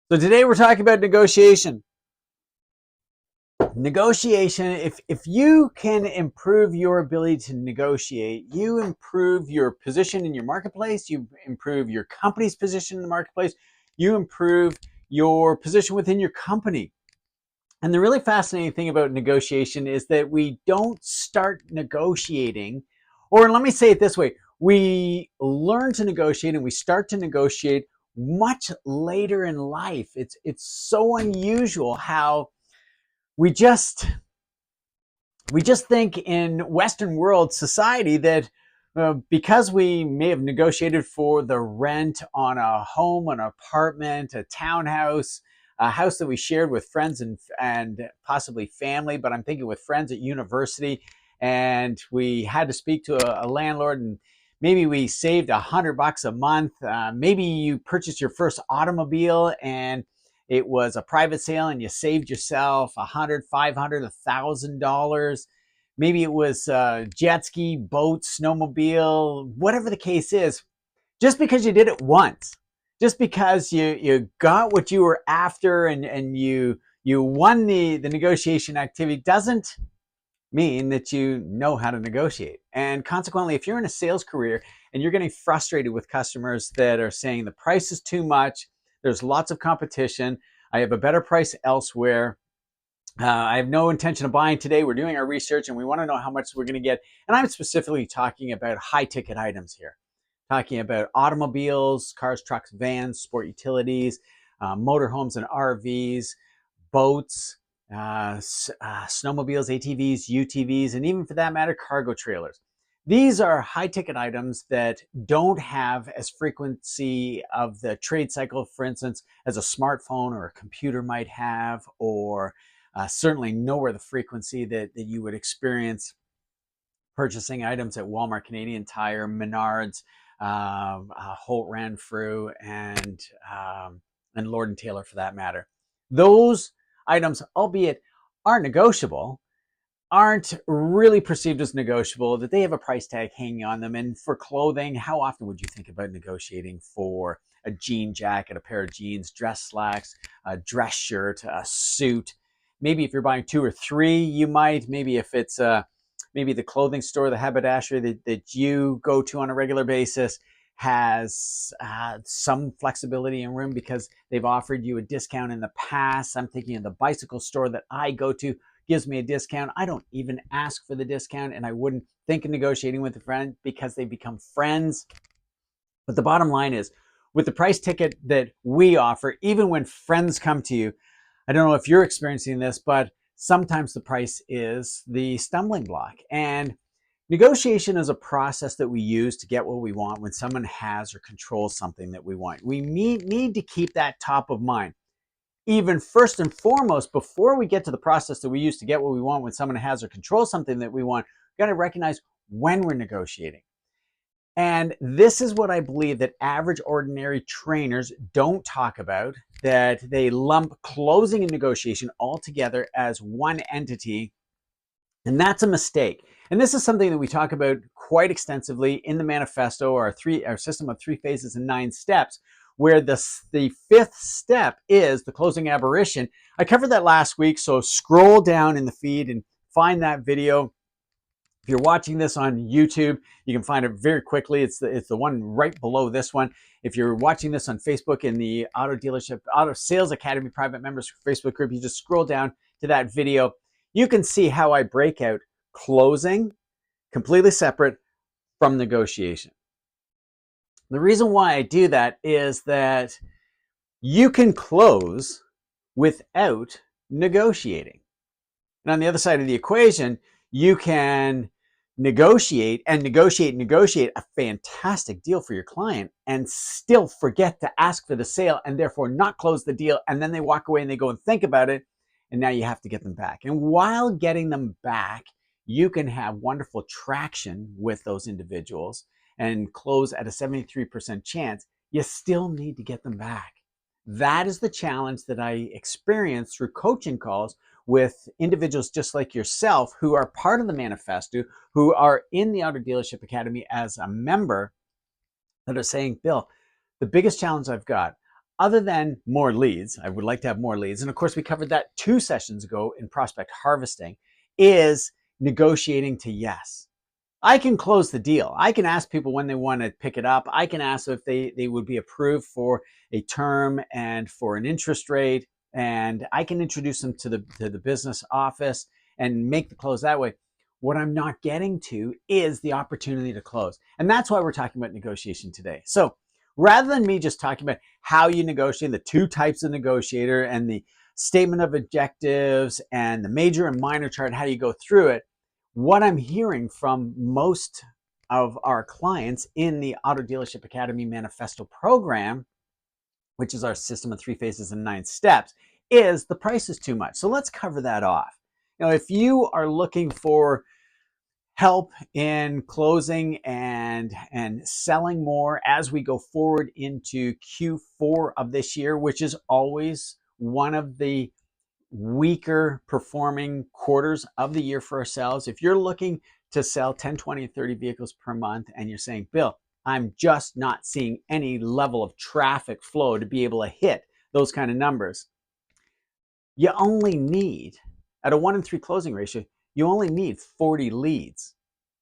So today we're talking about negotiation. Negotiation, if you can improve your ability to negotiate, you improve your position in your marketplace, you improve your company's position in the marketplace, you improve your position within your company. And the really fascinating thing about negotiation is that we don't start negotiating, or let me say it this way, we learn to negotiate and we start to negotiate much later in life. It's so unusual how we just we just think in Western world society that because we may have negotiated for the rent on a home, an apartment, a townhouse, a house that we shared with friends and possibly family, but I'm thinking with friends at university, and we had to speak to a landlord, and maybe we saved $100 a month. Maybe you purchased your first automobile and it was a private sale and you saved yourself $100, $500, $1,000. Maybe it was jet ski, boat, snowmobile, whatever the case is. Just because you did it once, just because you got what you were after and you won the negotiation activity doesn't mean that you know how to negotiate. And consequently, if you're in a sales career and you're getting frustrated with customers that are saying the price is too much, there's lots of competition, I have a better price elsewhere, I have no intention of buying today, we're doing our research and we want to know how much we're going to get. And I'm specifically talking about high ticket items here, talking about automobiles, cars, trucks, vans, sport utilities, motorhomes and RVs, boats, snowmobiles, ATVs, UTVs, and even for that matter, cargo trailers. These are high ticket items that don't have as frequency of the trade cycle, for instance, as a smartphone or a computer might have, or certainly nowhere the frequency that you would experience purchasing items at Walmart, Canadian Tire, Menards, Holt Renfrew, and Lord and Taylor for that matter. Those items, albeit are negotiable, aren't really perceived as negotiable, that they have a price tag hanging on them. And for clothing, how often would you think about negotiating for a jean jacket, a pair of jeans, dress slacks, a dress shirt, a suit? Maybe if you're buying two or three, you might. Maybe if it's maybe the clothing store, the haberdashery that you go to on a regular basis has some flexibility and room because they've offered you a discount in the past. I'm thinking of the bicycle store that I go to gives me a discount. I don't even ask for the discount, and I wouldn't think of negotiating with a friend because they become friends. But the bottom line is, with the price ticket that we offer, even when friends come to you, I don't know if you're experiencing this, but sometimes the price is the stumbling block. And negotiation is a process that we use to get what we want when someone has or controls something that we want. We need to keep that top of mind. Even first and foremost, before we get to the process that we use to get what we want when someone has or controls something that we want, we got to recognize when we're negotiating. And this is what I believe that average ordinary trainers don't talk about, that they lump closing and negotiation all together as one entity. And that's a mistake. And this is something that we talk about quite extensively in the manifesto, our system of 3 phases and 9 steps, where the fifth step is the closing aberration. I covered that last week, so scroll down in the feed and find that video. If you're watching this on YouTube, you can find it very quickly. It's the one right below this one. If you're watching this on Facebook in the Auto Sales Academy private members Facebook group, you just scroll down to that video. You can see how I break out closing completely separate from negotiation. The reason why I do that is that you can close without negotiating. And on the other side of the equation, you can negotiate a fantastic deal for your client and still forget to ask for the sale and therefore not close the deal. And then they walk away and they go and think about it. And now you have to get them back. And while getting them back, you can have wonderful traction with those individuals and close at a 73% chance. You still need to get them back. That is the challenge that I experience through coaching calls with individuals just like yourself who are part of the manifesto, who are in the Auto Dealership Academy as a member, that are saying, Bill, the biggest challenge I've got, other than more leads, I would like to have more leads. And of course, we covered that 2 sessions ago in prospect harvesting, is negotiating to yes. I can close the deal. I can ask people when they want to pick it up. I can ask if they would be approved for a term and for an interest rate. And I can introduce them to the business office and make the close that way. What I'm not getting to is the opportunity to close. And that's why we're talking about negotiation today. So rather than me just talking about how you negotiate, the 2 types of negotiator and the statement of objectives and the major and minor chart, how you go through it, what I'm hearing from most of our clients in the Auto Dealership Academy Manifesto program, which is our system of 3 phases and 9 steps, is the price is too much. So let's cover that off. If you are looking for help in closing and selling more as we go forward into Q4 of this year, which is always one of the weaker performing quarters of the year for ourselves. If you're looking to sell 10, 20, 30 vehicles per month and you're saying, Bill, I'm just not seeing any level of traffic flow to be able to hit those kind of numbers, you only need, at a 1 in 3 closing ratio, you only need 40 leads.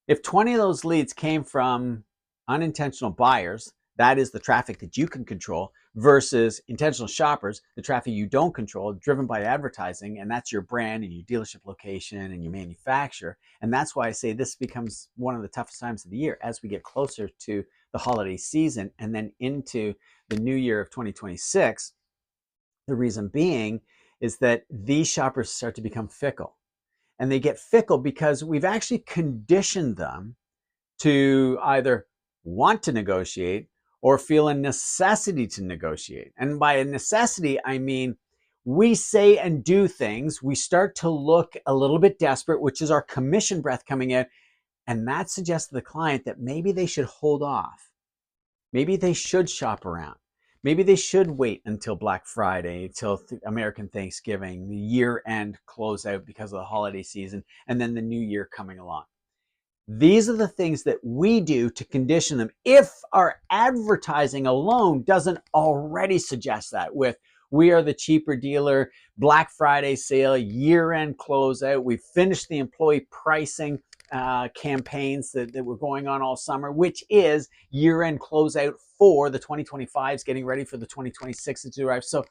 If 20 of those leads came from unintentional buyers, that is the traffic that you can control, versus intentional shoppers, the traffic you don't control, driven by advertising, and that's your brand and your dealership location and your manufacturer. And that's why I say this becomes one of the toughest times of the year as we get closer to the holiday season and then into the new year of 2026. The reason being is that these shoppers start to become fickle. And they get fickle because we've actually conditioned them to either want to negotiate or feel a necessity to negotiate. And by a necessity, I mean we say and do things, we start to look a little bit desperate, which is our commission breath coming in. And that suggests to the client that maybe they should hold off. Maybe they should shop around. Maybe they should wait until Black Friday, till American Thanksgiving, the year-end closeout because of the holiday season, and then the new year coming along. These are the things that we do to condition them if our advertising alone doesn't already suggest that, with we are the cheaper dealer, Black Friday sale, year-end closeout, we've finished the employee pricing campaigns that were going on all summer, which is year-end closeout for the 2025s, getting ready for the 2026s to arrive. So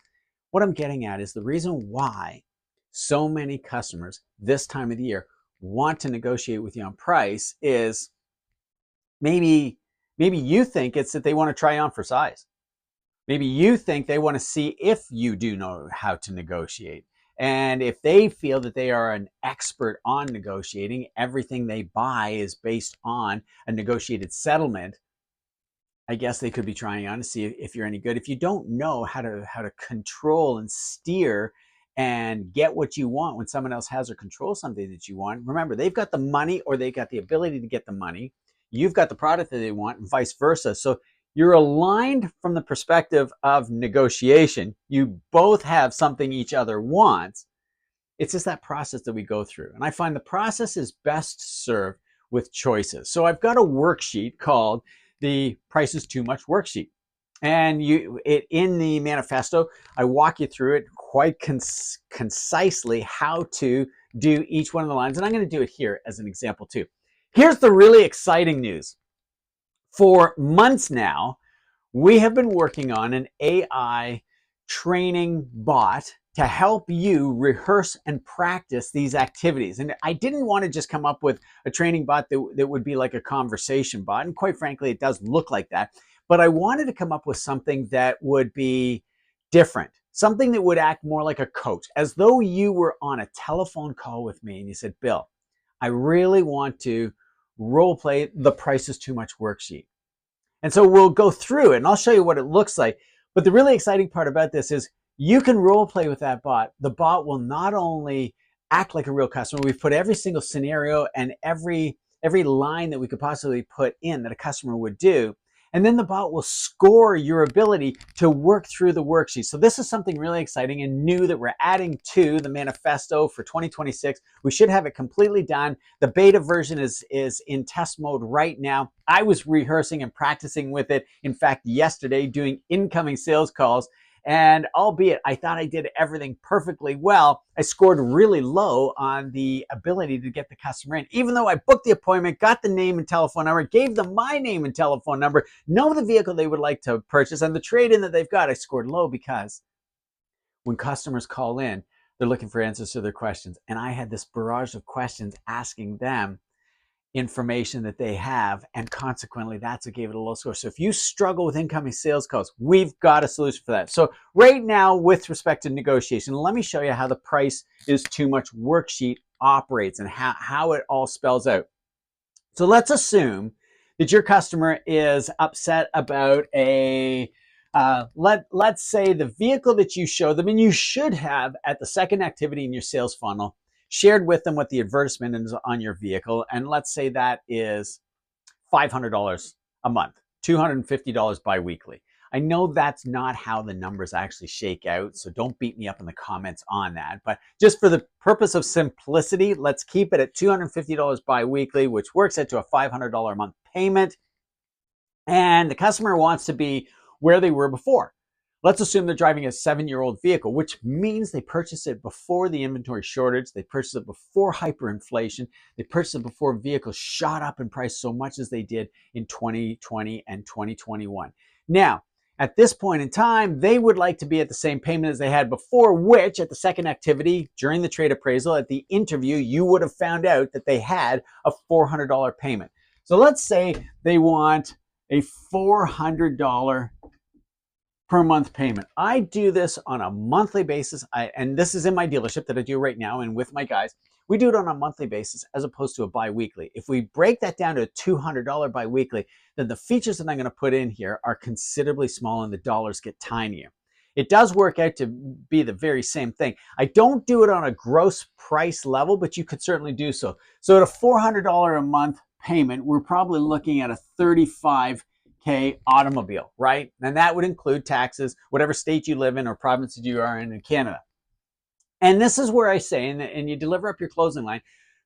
what I'm getting at is the reason why so many customers this time of the year want to negotiate with you on price is maybe you think it's that they want to try on for size. Maybe you think they want to see if you do know how to negotiate. And if they feel that they are an expert on negotiating, everything they buy is based on a negotiated settlement, I guess they could be trying on to see if you're any good. If you don't know how to control and steer and get what you want when someone else has or controls something that you want, remember, they've got the money or they've got the ability to get the money. You've got the product that they want and vice versa. So you're aligned from the perspective of negotiation. You both have something each other wants. It's just that process that we go through. And I find the process is best served with choices. So I've got a worksheet called the Price is Too Much worksheet. And in the manifesto, I walk you through it quite concisely how to do each one of the lines. And I'm going to do it here as an example too. Here's the really exciting news. For months now, we have been working on an AI training bot to help you rehearse and practice these activities. And I didn't want to just come up with a training bot that would be like a conversation bot. And quite frankly, it does look like that. But I wanted to come up with something that would be different, something that would act more like a coach, as though you were on a telephone call with me and you said, Bill, I really want to role play the Price is Too Much worksheet. And so we'll go through it and I'll show you what it looks like. But the really exciting part about this is you can role play with that bot. The bot will not only act like a real customer, we've put every single scenario and every line that we could possibly put in that a customer would do. And then the bot will score your ability to work through the worksheet. So this is something really exciting and new that we're adding to the manifesto for 2026. We should have it completely done. The beta version is in test mode right now. I was rehearsing and practicing with it, in fact, yesterday, doing incoming sales calls. And albeit I thought I did everything perfectly well, I scored really low on the ability to get the customer in. Even though I booked the appointment, got the name and telephone number, gave them my name and telephone number, know the vehicle they would like to purchase, and the trade-in that they've got, I scored low because when customers call in, they're looking for answers to their questions. And I had this barrage of questions asking them information that they have, and consequently that's what gave it a low score. So if you struggle with incoming sales calls, we've got a solution for that. So right now, with respect to negotiation, let me show you how the price is too much worksheet operates and how it all spells out. So let's assume that your customer is upset about let's say the vehicle that you show them, and you should have at the second activity in your sales funnel shared with them what the advertisement is on your vehicle. And let's say that is $500 a month, $250 biweekly. I know that's not how the numbers actually shake out, so don't beat me up in the comments on that. But just for the purpose of simplicity, let's keep it at $250 biweekly, which works out to a $500 a month payment. And the customer wants to be where they were before. Let's assume they're driving a 7-year-old vehicle, which means they purchased it before the inventory shortage. They purchased it before hyperinflation. They purchased it before vehicles shot up in price so much as they did in 2020 and 2021. Now, at this point in time, they would like to be at the same payment as they had before, which at the second activity, during the trade appraisal, at the interview, you would have found out that they had a $400 payment. So let's say they want a $400 per month payment. I do this on a monthly basis. And this is in my dealership that I do right now and with my guys. We do it on a monthly basis as opposed to a bi-weekly. If we break that down to a $200 bi-weekly, then the features that I'm going to put in here are considerably smaller and the dollars get tinier. It does work out to be the very same thing. I don't do it on a gross price level, but you could certainly do so. So at a $400 a month payment, we're probably looking at a $35K automobile, right? And that would include taxes, whatever state you live in or province you are in Canada. And this is where I say, and you deliver up your closing line,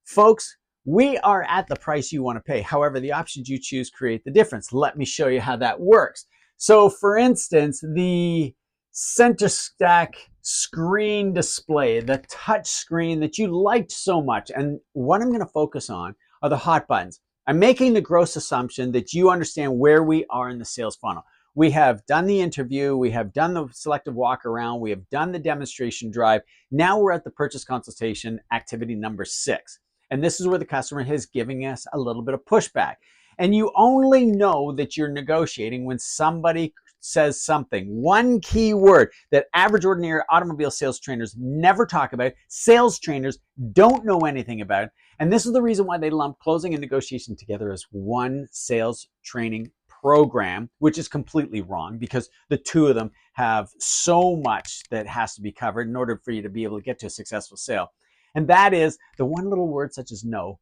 folks, we are at the price you want to pay. However, the options you choose create the difference. Let me show you how that works. So for instance, the center stack screen display, the touch screen that you liked so much. And what I'm going to focus on are the hot buttons. I'm making the gross assumption that you understand where we are in the sales funnel. We have done the interview, we have done the selective walk around, we have done the demonstration drive. Now we're at the purchase consultation activity number 6. And this is where the customer is giving us a little bit of pushback. And you only know that you're negotiating when somebody says something, one key word that average ordinary automobile sales trainers never talk about, sales trainers don't know anything about. And this is the reason why they lump closing and negotiation together as one sales training program, which is completely wrong because the two of them have so much that has to be covered in order for you to be able to get to a successful sale. And that is the one little word such as no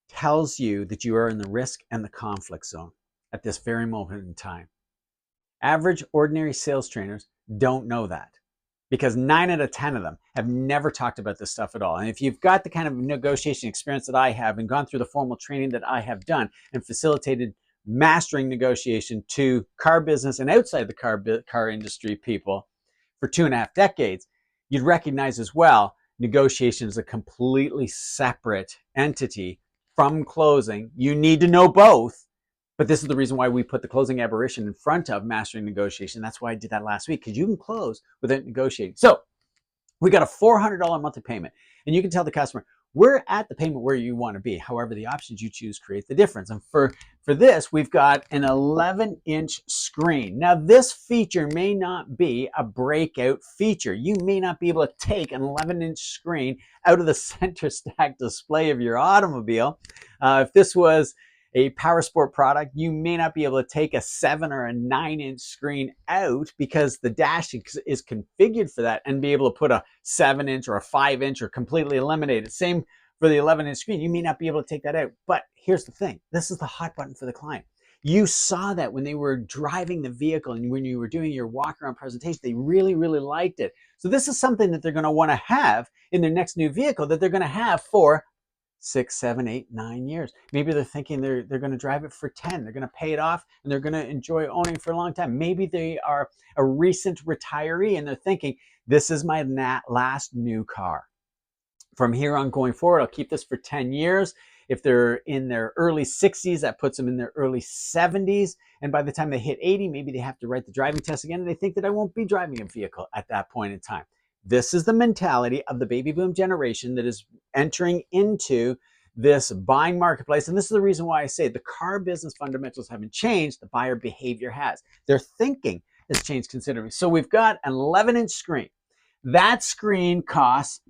tells you that you are in the risk and the conflict zone at this very moment in time. Average ordinary sales trainers don't know that because 9 out of 10 of them have never talked about this stuff at all. And if you've got the kind of negotiation experience that I have and gone through the formal training that I have done and facilitated mastering negotiation to car business and outside the car industry people for 2.5 decades, you'd recognize as well, negotiation is a completely separate entity from closing. You need to know both. But this is the reason why we put the closing aberration in front of mastering negotiation. That's why I did that last week, because you can close without negotiating. So we got a $400 monthly payment, and you can tell the customer, we're at the payment where you want to be. However, the options you choose create the difference. And for this, we've got an 11-inch screen. Now, this feature may not be a breakout feature. You may not be able to take an 11-inch screen out of the center stack display of your automobile. If this was a power sport product, you may not be able to take a 7 or a 9-inch screen out because the dash is configured for that and be able to put a 7-inch or a 5-inch or completely eliminate it. Same for the 11-inch screen. You may not be able to take that out. But here's the thing. This is the hot button for the client. You saw that when they were driving the vehicle and when you were doing your walk around presentation, they really, really liked it. So this is something that they're going to want to have in their next new vehicle that they're going to have for 6, 7, 8, 9 years. Maybe they're thinking they're going to drive it for 10. They're going to pay it off and they're going to enjoy owning it for a long time. Maybe they are a recent retiree and they're thinking, this is my last new car. From here on going forward, I'll keep this for 10 years. If they're in their early 60s, that puts them in their early 70s. And by the time they hit 80, maybe they have to write the driving test again and they think that I won't be driving a vehicle at that point in time. This is the mentality of the baby boom generation that is entering into this buying marketplace. And this is the reason why I say the car business fundamentals haven't changed. The buyer behavior has. Their thinking has changed considerably. So we've got an 11-inch screen. That screen costs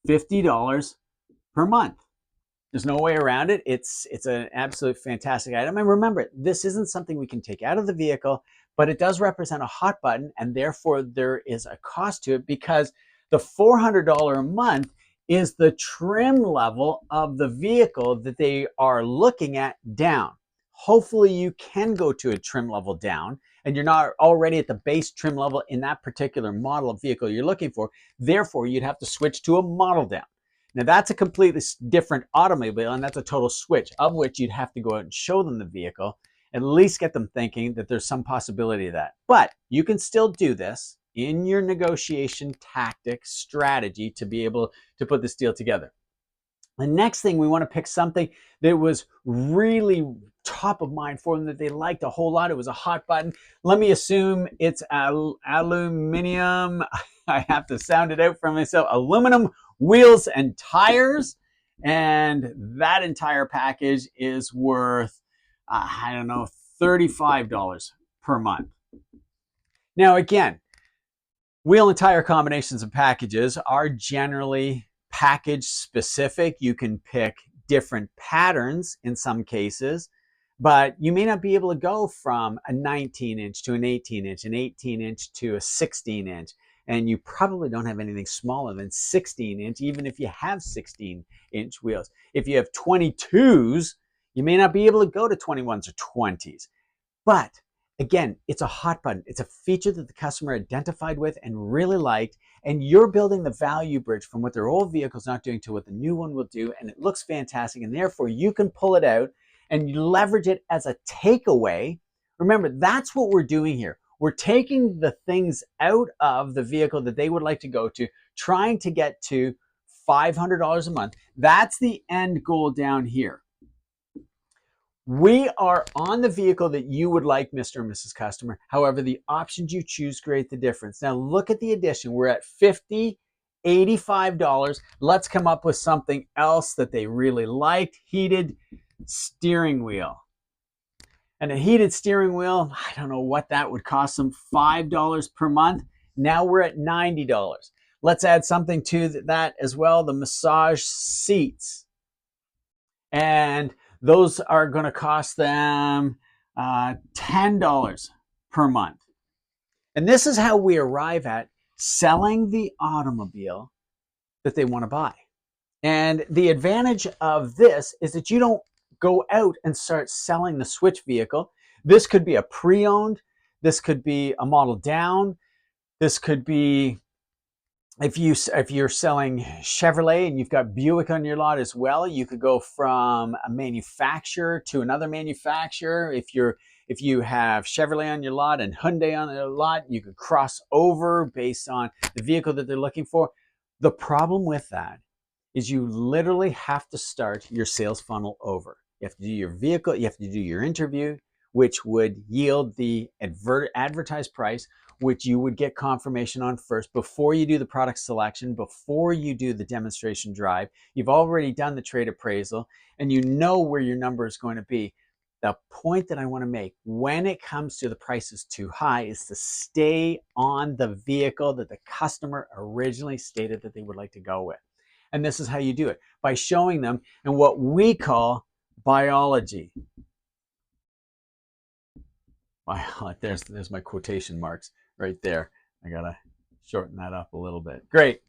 $50 per month. There's no way around it. It's an absolute fantastic item. And remember, this isn't something we can take out of the vehicle, but it does represent a hot button, and therefore there is a cost to it because the $400 a month is the trim level of the vehicle that they are looking at down. Hopefully you can go to a trim level down and you're not already at the base trim level in that particular model of vehicle you're looking for. Therefore, you'd have to switch to a model down. Now that's a completely different automobile and that's a total switch of which you'd have to go out and show them the vehicle, at least get them thinking that there's some possibility of that. But you can still do this in your negotiation tactic strategy to be able to put this deal together. The next thing, we want to pick something that was really top of mind for them that they liked a whole lot. It was a hot button. Let me assume it's aluminum. I have to sound it out for myself. Aluminum wheels and tires. And that entire package is worth, I don't know, $35 per month. Now, again, wheel and tire combinations and packages are generally package specific. You can pick different patterns in some cases, but you may not be able to go from a 19-inch to an 18-inch, an 18-inch to a 16-inch. And you probably don't have anything smaller than 16-inch, even if you have 16-inch wheels. If you have 22s, you may not be able to go to 21s or 20s. But again, it's a hot button. It's a feature that the customer identified with and really liked, and you're building the value bridge from what their old vehicle's not doing to what the new one will do, and it looks fantastic, and therefore you can pull it out and you leverage it as a takeaway. Remember, that's what we're doing here. We're taking the things out of the vehicle that they would like to go to, trying to get to $500 a month. That's the end goal down here. We are on the vehicle that you would like, Mr. and Mrs. Customer. However, the options you choose create the difference. Now look at the addition. We're at $50, $85. Let's come up with something else that they really liked. Heated steering wheel. And a heated steering wheel, I don't know what that would cost them, $5 per month. Now we're at $90. Let's add something to that as well, the massage seats. And those are going to cost them $10 per month. And this is how we arrive at selling the automobile that they want to buy. And the advantage of this is that you don't go out and start selling the switch vehicle. This could be a pre-owned. This could be a model down. This could be, if you're selling Chevrolet and you've got Buick on your lot as well, you could go from a manufacturer to another manufacturer. If you have Chevrolet on your lot and Hyundai on your lot, you could cross over based on the vehicle that they're looking for. The problem with that is you literally have to start your sales funnel over. You have to do your vehicle, you have to do your interview, which would yield the advertised price, which you would get confirmation on first before you do the product selection, before you do the demonstration drive. You've already done the trade appraisal and you know where your number is going to be. The point that I want to make when it comes to the price is too high is to stay on the vehicle that the customer originally stated that they would like to go with. And this is how you do it, by showing them in what we call biology. There's my quotation marks right there. I gotta shorten that up a little bit. Great.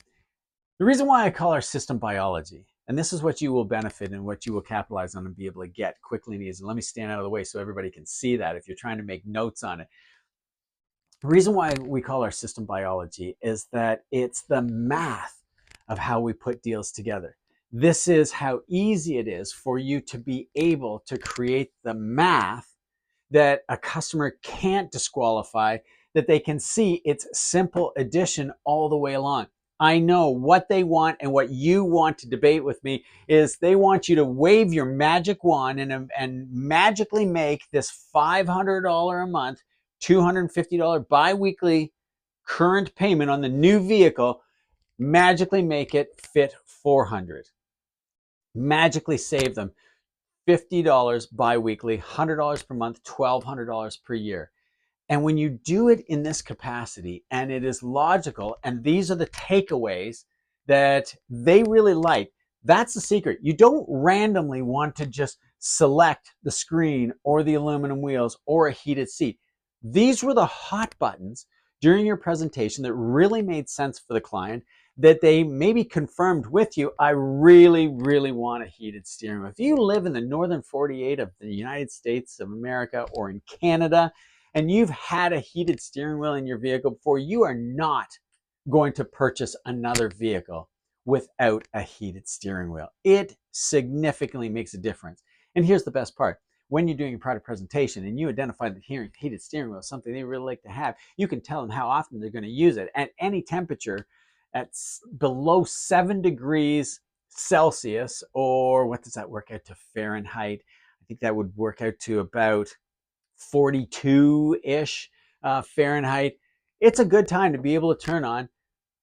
The reason why I call our system biology, and this is what you will benefit and what you will capitalize on and be able to get quickly and easily. Let me stand out of the way so everybody can see that if you're trying to make notes on it. The reason why we call our system biology is that it's the math of how we put deals together. This is how easy it is for you to be able to create the math that a customer can't disqualify, that they can see it's simple addition all the way along. I know what they want, and what you want to debate with me is they want you to wave your magic wand and magically make this $500 a month, $250 biweekly current payment on the new vehicle, magically make it fit 400. Magically save them $50 biweekly, $100 per month, $1,200 per year. And when you do it in this capacity and it is logical, and these are the takeaways that they really like, that's the secret. You don't randomly want to just select the screen or the aluminum wheels or a heated seat. These were the hot buttons during your presentation that really made sense for the client, that they maybe confirmed with you, I really, really want a heated steering wheel. If you live in the northern 48 of the United States of America or in Canada, and you've had a heated steering wheel in your vehicle before, you are not going to purchase another vehicle without a heated steering wheel. It significantly makes a difference. And here's the best part. When you're doing a product presentation and you identify that heated steering wheel is something they really like to have, you can tell them how often they're going to use it at any temperature at below 7 degrees Celsius, or what does that work out to Fahrenheit? I think that would work out to about 42-ish Fahrenheit. It's a good time to be able to turn on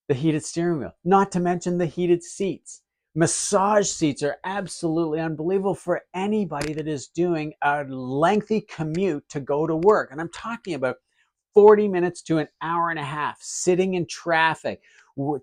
the heated steering wheel, not to mention the heated seats. Massage seats are absolutely unbelievable for anybody that is doing a lengthy commute to go to work. And I'm talking about 40 minutes to an hour and a half sitting in traffic,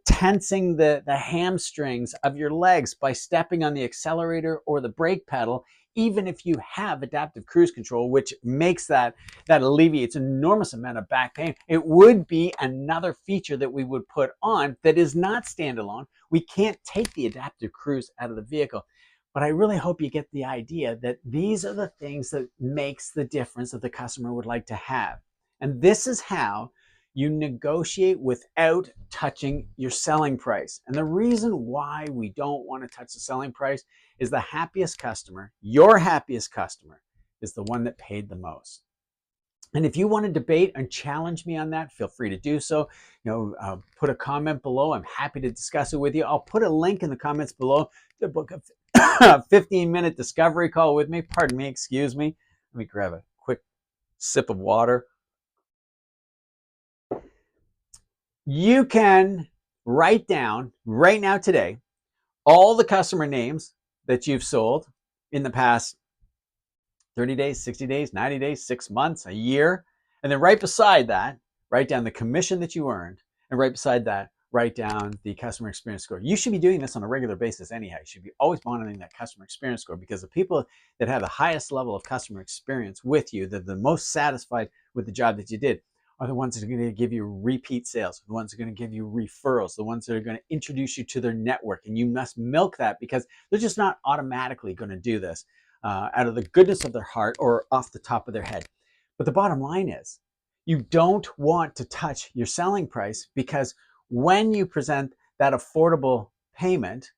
tensing the hamstrings of your legs by stepping on the accelerator or the brake pedal, even if you have adaptive cruise control, which makes that alleviates an enormous amount of back pain. It would be another feature that we would put on that is not standalone. We can't take the adaptive cruise out of the vehicle. But I really hope you get the idea that these are the things that makes the difference that the customer would like to have. And this is how you negotiate without touching your selling price. And the reason why we don't want to touch the selling price is the happiest customer, your happiest customer, is the one that paid the most. And if you want to debate and challenge me on that, feel free to do so. Put a comment below. I'm happy to discuss it with you. I'll put a link in the comments below to book a 15-minute discovery call with me. Pardon me, excuse me. Let me grab a quick sip of water. You can write down right now today all the customer names that you've sold in the past 30 days, 60 days, 90 days, 6 months, a year. And then right beside that, write down the commission that you earned. And right beside that, write down the customer experience score. You should be doing this on a regular basis anyhow. You should be always monitoring that customer experience score, because the people that have the highest level of customer experience with you, that are the most satisfied with the job that you did, are the ones that are going to give you repeat sales, the ones that are going to give you referrals, the ones that are going to introduce you to their network. And you must milk that, because they're just not automatically going to do this out of the goodness of their heart or off the top of their head. But the bottom line is, you don't want to touch your selling price, because when you present that affordable payment,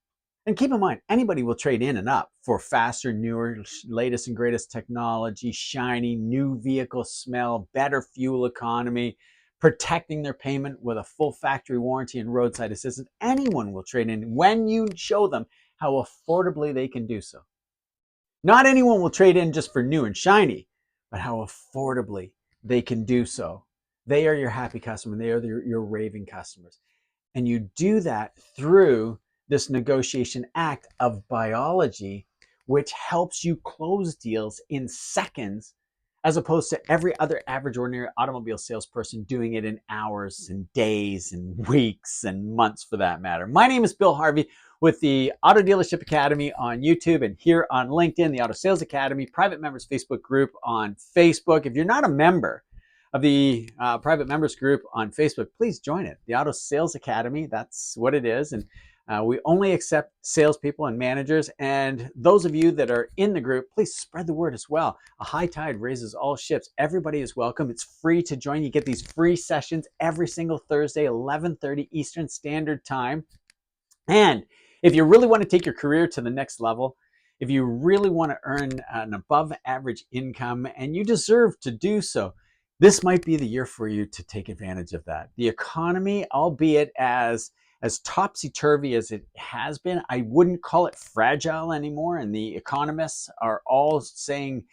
and keep in mind, anybody will trade in and up for faster, newer, latest and greatest technology, shiny, new vehicle smell, better fuel economy, protecting their payment with a full factory warranty and roadside assistance. Anyone will trade in when you show them how affordably they can do so. Not anyone will trade in just for new and shiny, but how affordably they can do so. They are your happy customer. They are your raving customers. And you do that through this negotiation act of biology, which helps you close deals in seconds, as opposed to every other average ordinary automobile salesperson doing it in hours and days and weeks and months for that matter. My name is Bill Harvey with the Auto Dealership Academy on YouTube, and here on LinkedIn, the Auto Sales Academy private members Facebook group on Facebook. If you're not a member of the private members group on Facebook, please join it. The Auto Sales Academy, that's what it is. And we only accept salespeople and managers. And those of you that are in the group, please spread the word as well. A high tide raises all ships. Everybody is welcome. It's free to join. You get these free sessions every single Thursday, 11:30 Eastern Standard Time. And If you really want to take your career to the next level, if you really want to earn an above average income, and you deserve to do so, this might be the year for you to take advantage of that. The economy, albeit as topsy-turvy as it has been, I wouldn't call it fragile anymore. And the economists are all saying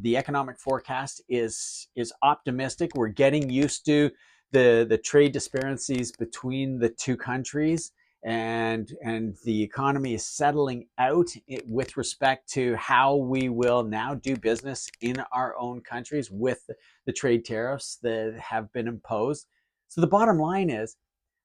the economic forecast is optimistic. We're getting used to the trade disparities between the two countries, and the economy is settling out with respect to how we will now do business in our own countries with the trade tariffs that have been imposed. So the bottom line is,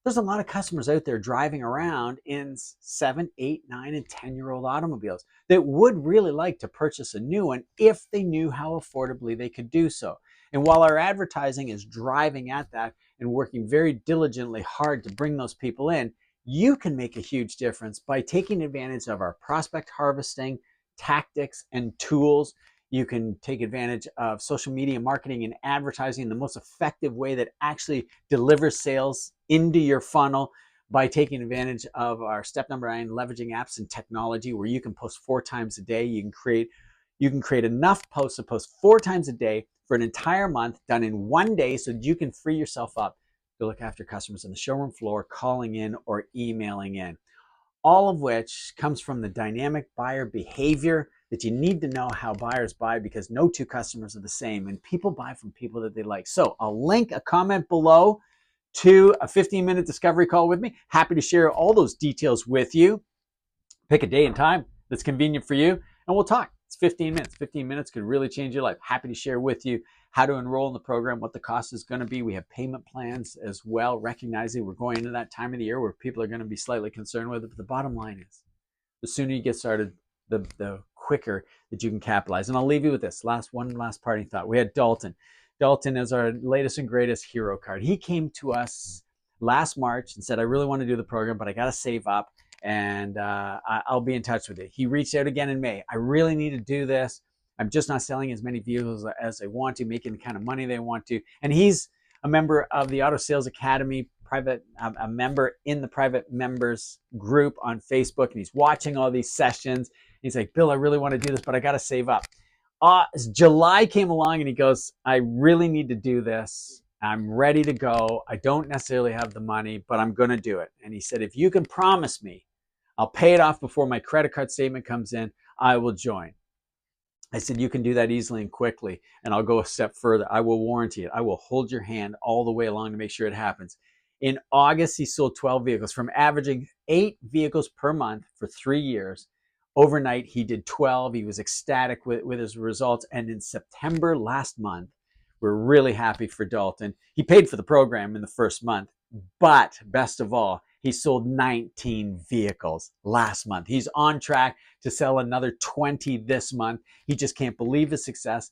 there's a lot of customers out there driving around in 7, 8, 9, and 10-year-old automobiles that would really like to purchase a new one if they knew how affordably they could do so. And while our advertising is driving at that and working very diligently hard to bring those people in, you can make a huge difference by taking advantage of our prospect harvesting tactics and tools. You can take advantage of social media marketing and advertising in the most effective way that actually delivers sales into your funnel by taking advantage of our step number 9, leveraging apps and technology, where you can post 4 times a day. You can create enough posts to post 4 times a day for an entire month, done in 1 day, so that you can free yourself up to look after customers on the showroom floor, calling in or emailing in. All of which comes from the dynamic buyer behavior that you need to know how buyers buy, because no two customers are the same, and people buy from people that they like. So I'll link a comment below to a 15-minute discovery call with me. Happy to share all those details with you. Pick a day and time that's convenient for you, and we'll talk. It's 15 minutes. 15 minutes could really change your life. Happy to share with you how to enroll in the program, what the cost is going to be. We have payment plans as well, recognizing we're going into that time of the year where people are going to be slightly concerned with it. But the bottom line is, the sooner you get started, the quicker that you can capitalize. And I'll leave you with this one last parting thought. We had Dalton. Dalton is our latest and greatest hero card. He came to us last March and said, I really want to do the program, but I got to save up, and I'll be in touch with you. He reached out again in May. I really need to do this. I'm just not selling as many vehicles as I want to, making the kind of money they want to. And he's a member of the Auto Sales Academy, a member in the private members group on Facebook, and he's watching all these sessions. He's like, Bill, I really want to do this, but I got to save up. July came along and he goes, I really need to do this. I'm ready to go. I don't necessarily have the money, but I'm going to do it. And he said, if you can promise me I'll pay it off before my credit card statement comes in, I will join. I said, you can do that easily and quickly, and I'll go a step further. I will warranty it. I will hold your hand all the way along to make sure it happens. In August, he sold 12 vehicles, from averaging 8 vehicles per month for 3 years. Overnight, he did 12. He was ecstatic with his results. And in September last month, we're really happy for Dalton. He paid for the program in the first month, but best of all, he sold 19 vehicles last month. He's on track to sell another 20 this month. He just can't believe his success.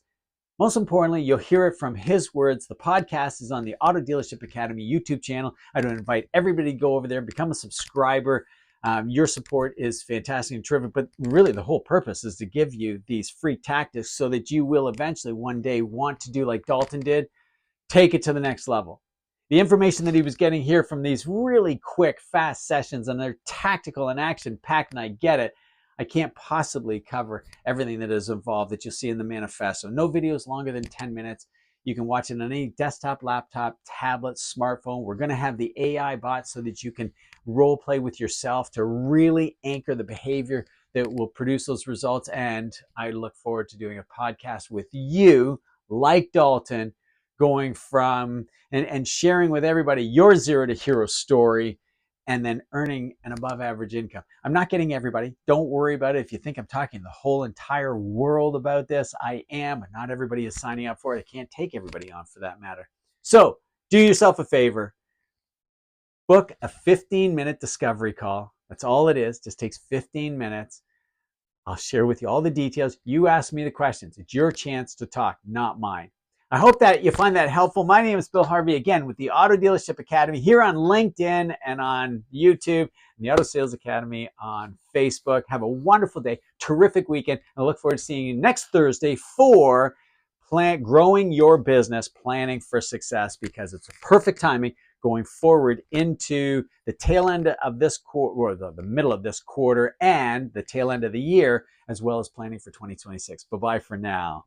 Most importantly, you'll hear it from his words. The podcast is on the Auto Dealership Academy YouTube channel. I'd invite everybody to go over there and become a subscriber. Your support is fantastic and terrific, but really the whole purpose is to give you these free tactics so that you will eventually one day want to do like Dalton did, take it to the next level. The information that he was getting here from these really quick, fast sessions, and they're tactical and action-packed, and I get it. I can't possibly cover everything that is involved that you'll see in the manifesto. No videos longer than 10 minutes. You can watch it on any desktop, laptop, tablet, smartphone. We're going to have the AI bot so that you can role play with yourself to really anchor the behavior that will produce those results. And I look forward to doing a podcast with you, like Dalton, going from and sharing with everybody your zero to hero story, and then earning an above average income. I'm not getting everybody. Don't worry about it. If you think I'm talking the whole entire world about this, I am, but not everybody is signing up for it. I can't take everybody on for that matter. So do yourself a favor. Book a 15-minute discovery call. That's all it is. Just takes 15 minutes. I'll share with you all the details. You ask me the questions. It's your chance to talk, not mine. I hope that you find that helpful. My name is Bill Harvey, again, with the Auto Dealership Academy here on LinkedIn and on YouTube, and the Auto Sales Academy on Facebook. Have a wonderful day, terrific weekend. I look forward to seeing you next Thursday for growing your business, planning for success, because it's a perfect timing. going forward into the tail end of this quarter, or the middle of this quarter, and the tail end of the year, as well as planning for 2026. Bye-bye for now.